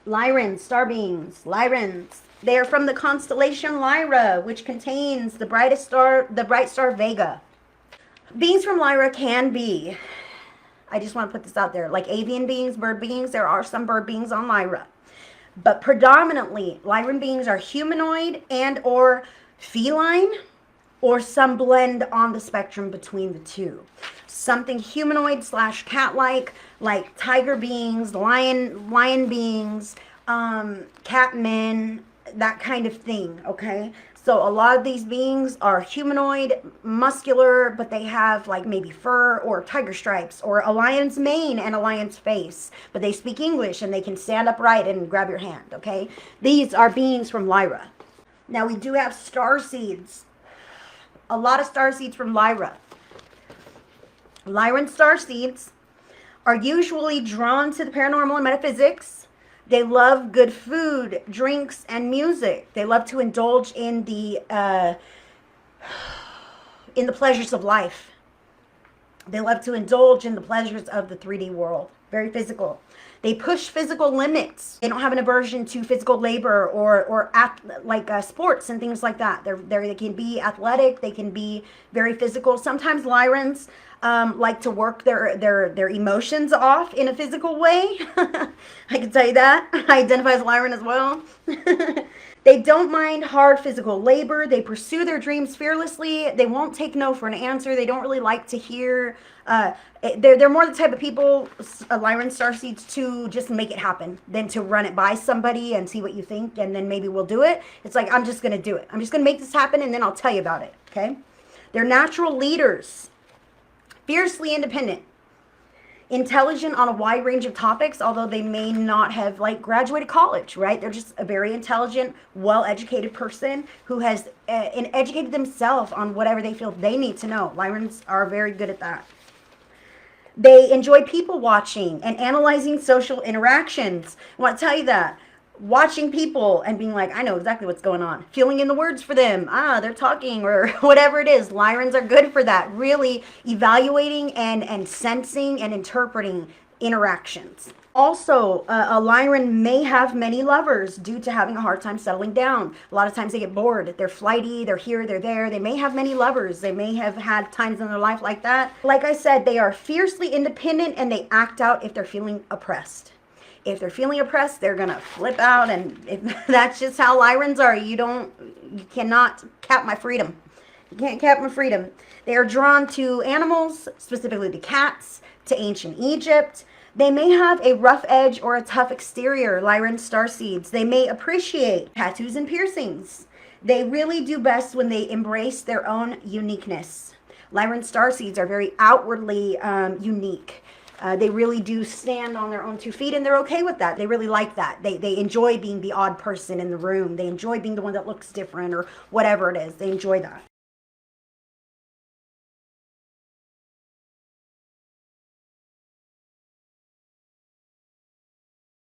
Lyrans, star beings, Lyrans. They are from the constellation Lyra, which contains the bright star Vega. Beings from Lyra can be, I just want to put this out there, like avian beings, bird beings. There are some bird beings on Lyra. But predominantly, Lyran beings are humanoid and or feline, or some blend on the spectrum between the two. Something humanoid slash cat-like, like tiger beings, lion beings, cat men, that kind of thing, okay? So a lot of these beings are humanoid, muscular, but they have like maybe fur or tiger stripes or a lion's mane and a lion's face. But they speak English and they can stand upright and grab your hand, okay? These are beings from Lyra. Now we do have starseeds. A lot of starseeds from Lyra. Lyran starseeds are usually drawn to the paranormal and metaphysics. They love good food, drinks, and music. They love to indulge in the pleasures of life. They love to indulge in the pleasures of the 3D world. Very physical. They push physical limits. They don't have an aversion to physical labor or sports and things like that. They can be athletic. They can be very physical. Sometimes Lyrans like to work their emotions off in a physical way. I can tell you that. I identify as Lyran as well. They don't mind hard physical labor. They pursue their dreams fearlessly. They won't take no for an answer. They don't really like to hear. They're more the type of people, Lyran starseeds, to just make it happen than to run it by somebody and see what you think and then maybe we'll do it. It's like, I'm just going to do it. I'm just going to make this happen and then I'll tell you about it, okay? They're natural leaders, fiercely independent, intelligent on a wide range of topics, although they may not have like graduated college, right? They're just a very intelligent, well-educated person who has educated themselves on whatever they feel they need to know. Lyrans are very good at that. They enjoy people watching and analyzing social interactions. I want to tell you that. Watching people and being like, I know exactly what's going on. Filling in the words for them. They're talking or whatever it is. Lyrans are good for that. Really evaluating and sensing and interpreting interactions. Also, a Lyran may have many lovers due to having a hard time settling down. A lot of times they get bored. They're flighty. They're here. They're there. They may have many lovers. They may have had times in their life like that. Like I said, they are fiercely independent and they act out if they're feeling oppressed. If they're feeling oppressed, they're going to flip out. And that's just how Lyrans are. You cannot cap my freedom. You can't cap my freedom. They are drawn to animals, specifically to cats, to ancient Egypt. They may have a rough edge or a tough exterior, Lyran starseeds. They may appreciate tattoos and piercings. They really do best when they embrace their own uniqueness. Lyran starseeds are very outwardly unique. They really do stand on their own 2 feet, and they're okay with that. They really like that. They enjoy being the odd person in the room. They enjoy being the one that looks different or whatever it is. They enjoy that.